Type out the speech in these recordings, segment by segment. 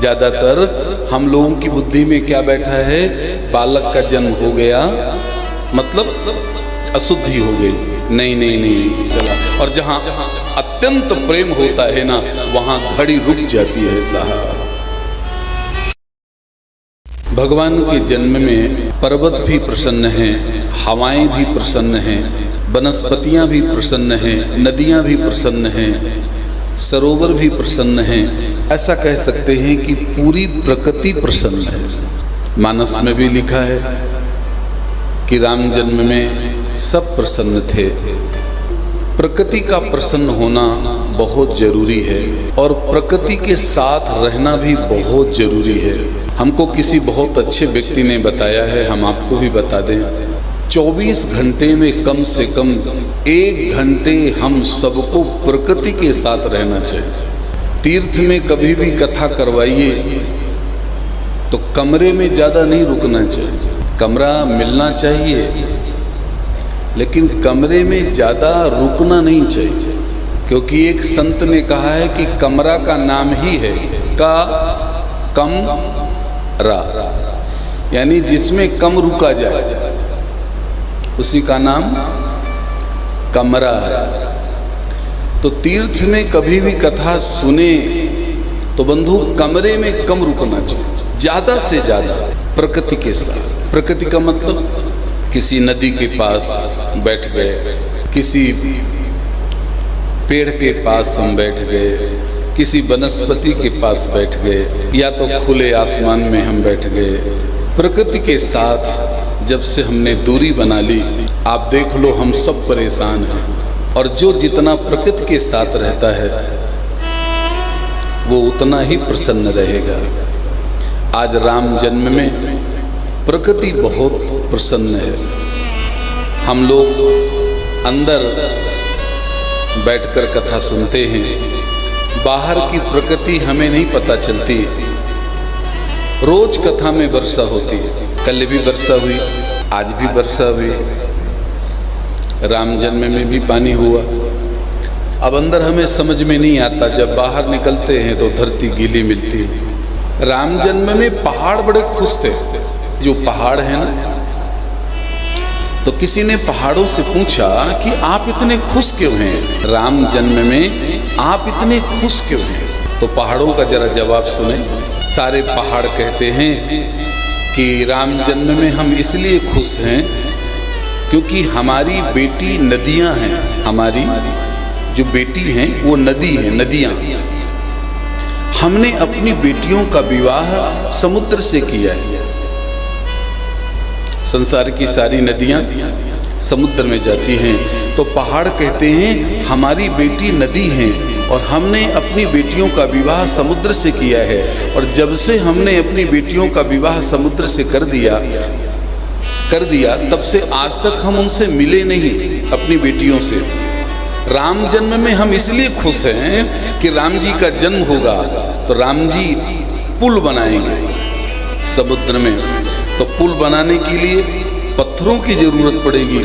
ज्यादातर हम लोगों की बुद्धि में क्या बैठा है, बालक का जन्म हो गया मतलब अशुद्धि हो गई। नहीं नहीं नहीं चला। और जहां अत्यंत प्रेम होता है ना, वहां घड़ी रुक जाती है साहब। भगवान के जन्म में पर्वत भी प्रसन्न हैं, हवाएं भी प्रसन्न हैं, वनस्पतियां भी प्रसन्न हैं, नदियां भी प्रसन्न हैं, सरोवर भी प्रसन्न हैं। ऐसा कह सकते हैं कि पूरी प्रकृति प्रसन्न है। मानस में भी लिखा है कि राम जन्म में सब प्रसन्न थे। प्रकृति का प्रसन्न होना बहुत जरूरी है और प्रकृति के साथ रहना भी बहुत जरूरी है। हमको किसी बहुत अच्छे व्यक्ति ने बताया है, हम आपको भी बता दें, 24 घंटे में कम से कम 1 घंटे हम सबको प्रकृति के साथ रहना चाहिए। तीर्थ में कभी भी कथा करवाइए तो कमरे में ज़्यादा नहीं रुकना चाहिए। कमरा मिलना चाहिए लेकिन कमरे में ज़्यादा रुकना नहीं चाहिए, क्योंकि एक संत ने कहा है कि कमरा का नाम ही है का कम रा, यानी जिसमें कम रुका जाए उसी का नाम कमरा है। तो तीर्थ में कभी भी कथा सुने तो बंधु कमरे में कम रुकना चाहिए, ज़्यादा से ज़्यादा प्रकृति के साथ। प्रकृति का मतलब किसी नदी के पास बैठ गए, किसी पेड़ के पास हम बैठ गए, किसी वनस्पति के पास बैठ गए, या तो खुले आसमान में हम बैठ गए। प्रकृति के साथ जब से हमने दूरी बना ली, आप देख लो हम सब परेशान हैं। और जो जितना प्रकृति के साथ रहता है वो उतना ही प्रसन्न रहेगा। आज राम जन्म में प्रकृति बहुत प्रसन्न है। हम लोग अंदर बैठकर कथा सुनते हैं, बाहर की प्रकृति हमें नहीं पता चलती। रोज कथा में वर्षा होती है, कल भी वर्षा हुई, आज भी वर्षा हुई, राम जन्म में भी पानी हुआ। अब अंदर हमें समझ में नहीं आता, जब बाहर निकलते हैं तो धरती गीली मिलती है। राम जन्म में पहाड़ बड़े खुश थे। जो पहाड़ है ना, तो किसी ने पहाड़ों से पूछा कि आप इतने खुश क्यों हैं, राम जन्म में आप इतने खुश क्यों हैं? तो पहाड़ों का जरा जवाब सुने। सारे पहाड़ कहते हैं कि राम जन्म में हम इसलिए खुश हैं क्योंकि हमारी बेटी नदियां हैं। हमारी जो बेटी हैं वो नदी है, नदियां। हमने अपनी बेटियों का विवाह समुद्र से किया है। संसार की सारी नदियां समुद्र में जाती हैं, तो पहाड़ कहते हैं हमारी बेटी नदी है और हमने अपनी बेटियों का विवाह समुद्र से किया है। और जब से हमने अपनी बेटियों का विवाह समुद्र से कर दिया तब से आज तक हम उनसे मिले नहीं, अपनी बेटियों से। राम जन्म में हम इसलिए खुश हैं कि राम जी का जन्म होगा तो राम जी पुल बनाएंगे समुद्र में। तो पुल बनाने के लिए पत्थरों की जरूरत पड़ेगी,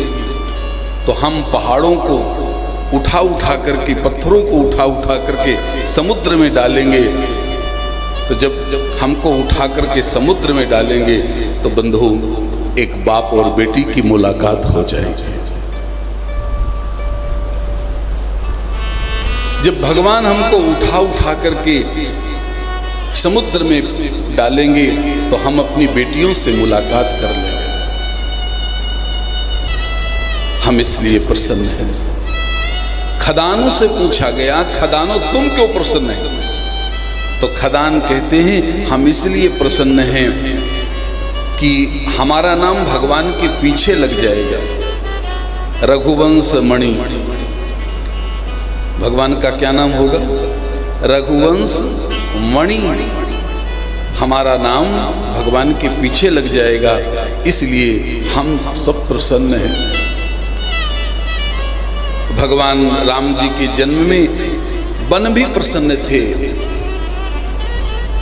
तो हम पहाड़ों को उठा करके, पत्थरों को उठा करके समुद्र में डालेंगे। तो जब हमको उठा करके समुद्र में डालेंगे तो बंधु एक बाप और बेटी की मुलाकात हो जाएगी। जब भगवान हमको उठा करके समुद्र में डालेंगे तो हम अपनी बेटियों से मुलाकात कर लेंगे। हम इसलिए प्रसन्न हैं। खदानों से पूछा गया, खदानों तुम क्यों प्रसन्न हैं? तो खदान कहते हैं हम इसलिए प्रसन्न हैं कि हमारा नाम भगवान के पीछे लग जाएगा। रघुवंश मणि, भगवान का क्या नाम होगा? रघुवंश मणि। हमारा नाम भगवान के पीछे लग जाएगा, इसलिए हम सब प्रसन्न हैं। भगवान राम जी के जन्म में वन भी प्रसन्न थे।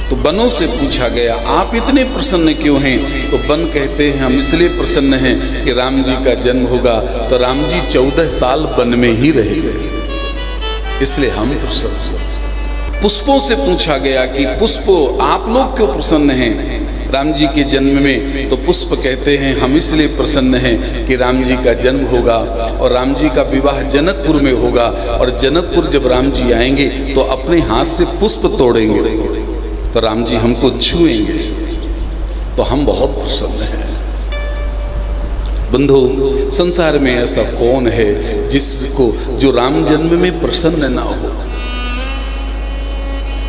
तो वनों से पूछा गया आप इतने प्रसन्न क्यों हैं? तो वन कहते हैं हम इसलिए प्रसन्न हैं कि राम जी का जन्म होगा तो राम जी 14 साल वन में ही रहेंगे, इसलिए हम प्रसन्न। पुष्पों से पूछा गया कि पुष्पों आप लोग क्यों प्रसन्न हैं राम जी के जन्म में? तो पुष्प कहते हैं हम इसलिए प्रसन्न हैं कि राम जी का जन्म होगा और राम जी का विवाह जनकपुर में होगा, और जनकपुर जब राम जी आएंगे तो अपने हाथ से पुष्प तोड़ेंगे तो राम जी हमको छुएंगे, तो हम बहुत प्रसन्न हैं। बंधु, संसार में ऐसा कौन है जिसको जो राम जन्म में प्रसन्न ना हो?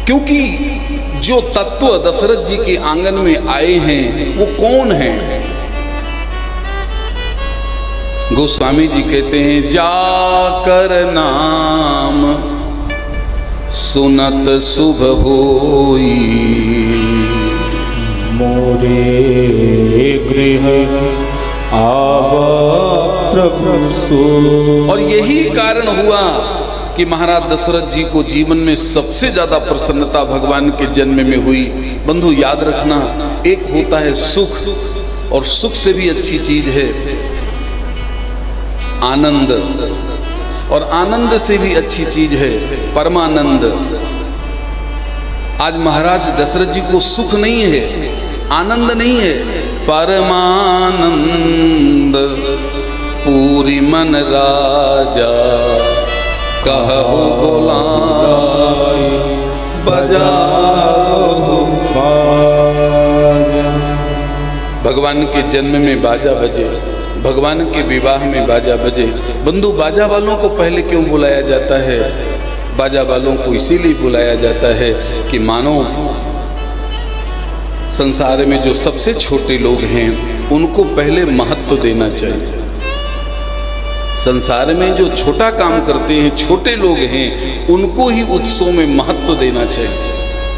क्योंकि जो तत्व दशरथ जी के आंगन में आए हैं वो कौन हैं? गोस्वामी जी कहते हैं जाकर नाम सुनत शुभ होई, मोरे गृह आवा प्रभु सो। और यही कारण हुआ कि महाराज दशरथ जी को जीवन में सबसे ज्यादा प्रसन्नता भगवान के जन्म में हुई। बंधु याद रखना, एक होता है सुख, और सुख से भी अच्छी चीज है आनंद, और आनंद से भी अच्छी चीज है परमानंद। आज महाराज दशरथ जी को सुख नहीं है, आनंद नहीं है, परमानंद पूरी मन राजा कहु बुलाए बजाओ बाजा। भगवान के जन्म में बाजा बजे, भगवान के विवाह में बाजा बजे। बंधु, बाजा वालों को पहले क्यों बुलाया जाता है? बाजा वालों को इसीलिए बुलाया जाता है कि मानो संसार में जो सबसे छोटे लोग हैं उनको पहले महत्व देना चाहिए। संसार में जो छोटा काम करते हैं, छोटे लोग हैं, उनको ही उत्सव में महत्व देना चाहिए,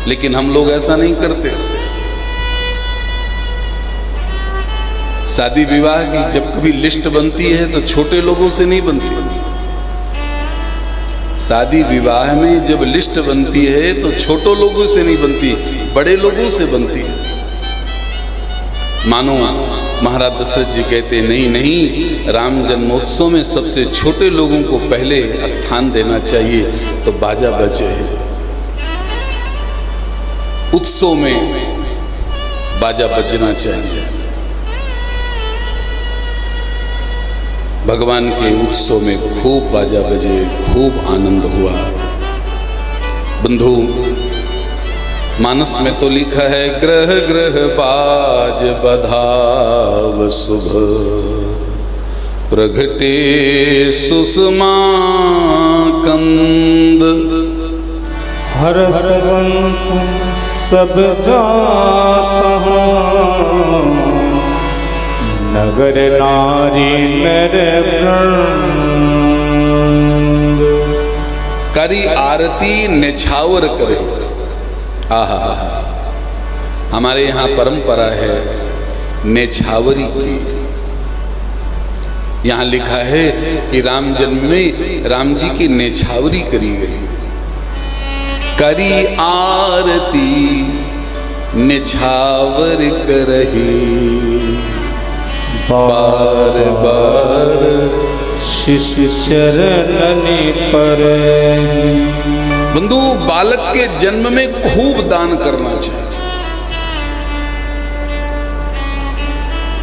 लेकिन हम लोग ऐसा नहीं करते। शादी विवाह की जब कभी लिस्ट बनती है तो छोटे लोगों से नहीं बनती। शादी विवाह में जब लिस्ट बनती है तो छोटे लोगों से नहीं बनती, बड़े लोगों से बनती है। मानो महाराज दशरथ जी कहते नहीं नहीं, राम जन्मोत्सव में सबसे छोटे लोगों को पहले स्थान देना चाहिए, तो बाजा बजे। उत्सव में बाजा बजना चाहिए। भगवान के उत्सव में खूब बाजा बजे, खूब आनंद हुआ। बंधु, मानस में तो लिखा है ग्रह ग्रह बाज बधाव शुभ, प्रगटे सुषमा कंद। हरसवंत सब जाता नगर नारी मेरे वृंद। करी आरती निछावर करे। आहा, हमारे यहाँ परंपरा है नेछावरी की। यहाँ लिखा है कि राम जन्म में राम जी की नेछावरी करी गई। करी आरती निछावर करही, बार बार शिशु चरणनि पर। बंधु, बालक के जन्म में खूब दान करना चाहिए।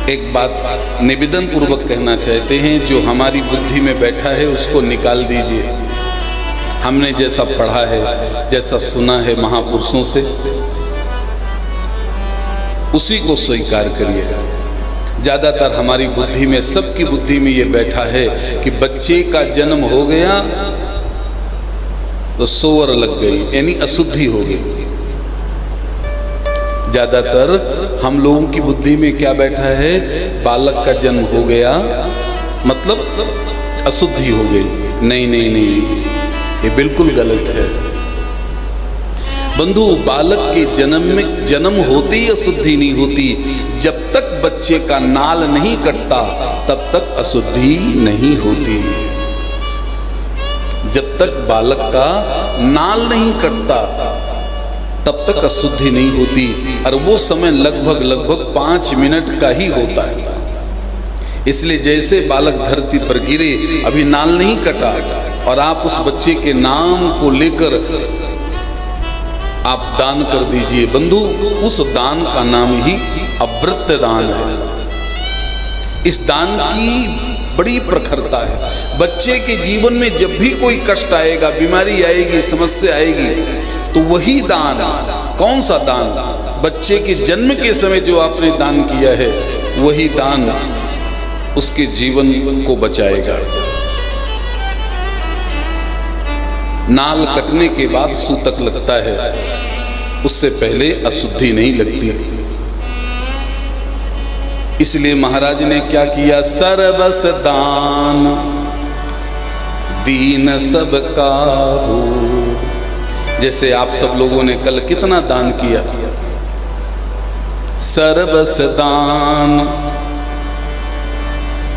एक बात निवेदन पूर्वक कहना चाहते हैं, जो हमारी बुद्धि में बैठा है उसको निकाल दीजिए। हमने जैसा पढ़ा है, जैसा सुना है महापुरुषों से, उसी को स्वीकार करिए। ज्यादातर हमारी बुद्धि में, सबकी बुद्धि में ये बैठा है कि बच्चे का जन्म हो गया तो सोवर लग गई, यानी अशुद्धि हो गई। ज्यादातर हम लोगों की बुद्धि में क्या बैठा है, बालक का जन्म हो गया मतलब अशुद्धि हो गई। नहीं नहीं नहीं, ये बिल्कुल गलत है। बंधु, बालक के जन्म होते ही अशुद्धि नहीं होती। जब तक बच्चे का नाल नहीं कटता तब तक अशुद्धि नहीं होती। जब तक बालक का नाल नहीं कटता तब तक अशुद्धि नहीं होती, और वो समय लगभग 5 मिनट का ही होता है। इसलिए जैसे बालक धरती पर गिरे, अभी नाल नहीं कटा, और आप उस बच्चे के नाम को लेकर आप दान कर दीजिए। बंधु, उस दान का नाम ही अवृत्त दान है। इस दान की बड़ी प्रखरता है। बच्चे के जीवन में जब भी कोई कष्ट आएगा, बीमारी आएगी, समस्या आएगी, तो वही दान, कौन सा दान? बच्चे के जन्म के समय जो आपने दान किया है, वही दान उसके जीवन को बचाएगा। नाल कटने के बाद सूतक लगता है, उससे पहले अशुद्धि नहीं लगती। इसलिए महाराज ने क्या किया? सर्वस दान दीन सबका हो। जैसे आप सब लोगों ने कल कितना दान किया? सर्वस दान।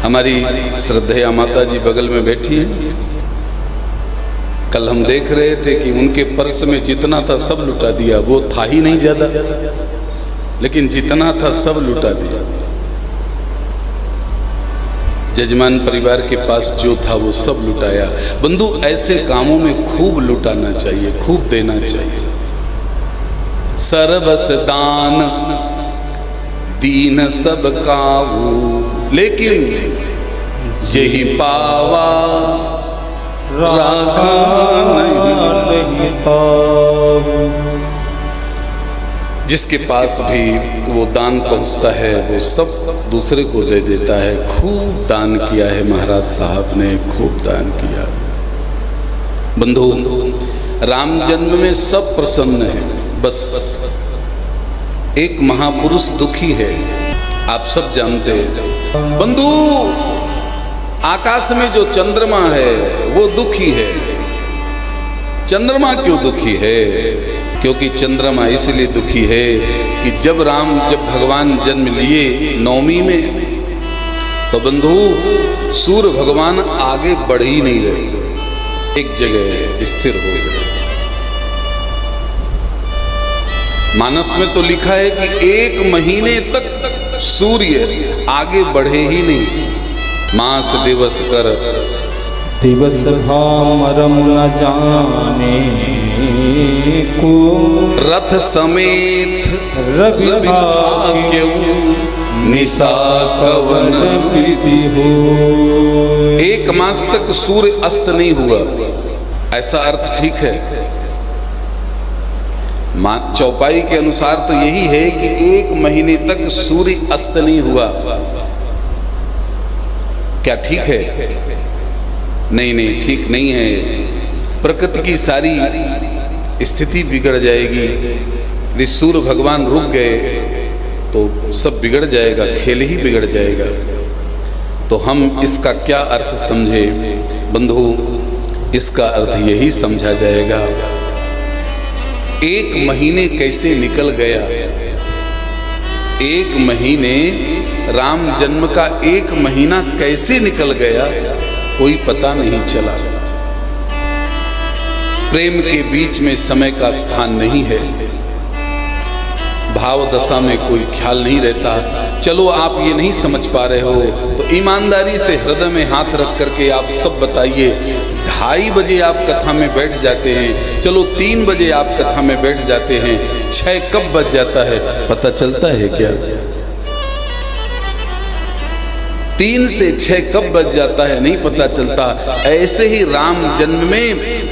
हमारी श्रद्धेया माता जी बगल में बैठी है। कल हम देख रहे थे कि उनके पर्स में जितना था सब लुटा दिया। वो था ही नहीं ज्यादा, लेकिन जितना था सब लुटा दिया। जजमान परिवार के पास जो था वो सब लुटाया। बंधु, ऐसे कामों में खूब लुटाना चाहिए, खूब देना चाहिए। सर्वस दान दीन सब काऊ, लेकिन यही पावा राखा नहीं पाऊ। जिसके पास भी वो दान पहुंचता है, वो सब दूसरे को दे देता है। खूब दान किया है महाराज साहब ने, खूब दान किया। बंधु, राम जन्म में सब प्रसन्न है, बस एक महापुरुष दुखी है। आप सब जानते हैं। बंधु, आकाश में जो चंद्रमा है वो दुखी है। चंद्रमा क्यों दुखी है? क्योंकि चंद्रमा इसलिए दुखी है कि जब भगवान जन्म लिए नवमी में, तो बंधु सूर्य भगवान आगे बढ़ ही नहीं रहे, एक जगह स्थिर हो गए। मानस में तो लिखा है कि 1 महीने तक सूर्य आगे बढ़े ही नहीं। मास दिवस कर दिवस भामरम न जाने को, रथ समेत रवि भाग्य निशा कवन विधि हो। 1 मास तक सूर्य अस्त नहीं हुआ, ऐसा अर्थ ठीक है? चौपाई के अनुसार तो यही है कि 1 महीने तक सूर्य अस्त नहीं हुआ। क्या ठीक है? नहीं नहीं, ठीक नहीं है। प्रकृति की सारी स्थिति बिगड़ जाएगी। यदि सूर्य भगवान रुक गए तो सब बिगड़ जाएगा, खेल ही बिगड़ जाएगा। तो हम इसका क्या अर्थ समझे? बंधु, इसका अर्थ यही समझा जाएगा, 1 महीने कैसे निकल गया। 1 महीने, राम जन्म का 1 महीना कैसे निकल गया, कोई पता नहीं चला। प्रेम के बीच में समय का स्थान नहीं है। भाव दशा में कोई ख्याल नहीं रहता। चलो आप ये नहीं समझ पा रहे हो तो ईमानदारी से हृदय में हाथ रख करके आप सब बताइए। 2:30 बजे आप कथा में बैठ जाते हैं, चलो 3 बजे आप कथा में बैठ जाते हैं, 6 कब बज जाता है पता चलता है क्या? 3 से 6 कब बज जाता है नहीं पता चलता। ऐसे ही राम जन्म में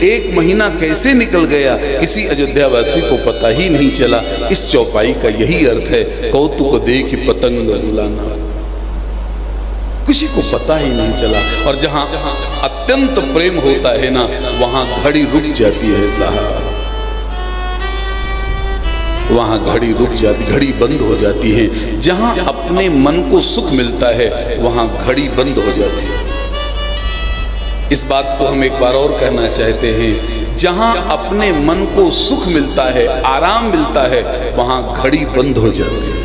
1 महीना कैसे निकल गया, किसी अयोध्यावासी को पता ही नहीं चला। इस चौपाई का यही अर्थ है, कौतुक देखि पतंग उड़ाना, किसी को पता ही नहीं चला। और जहां अत्यंत प्रेम होता है ना, वहां घड़ी रुक जाती है साहब, वहां घड़ी रुक जाती, घड़ी बंद हो जाती है। जहां अपने मन को सुख मिलता है वहां घड़ी बंद हो जाती है। इस बात को हम एक बार और कहना चाहते हैं, जहां अपने मन को सुख मिलता है, आराम मिलता है, वहां घड़ी बंद हो जाती है।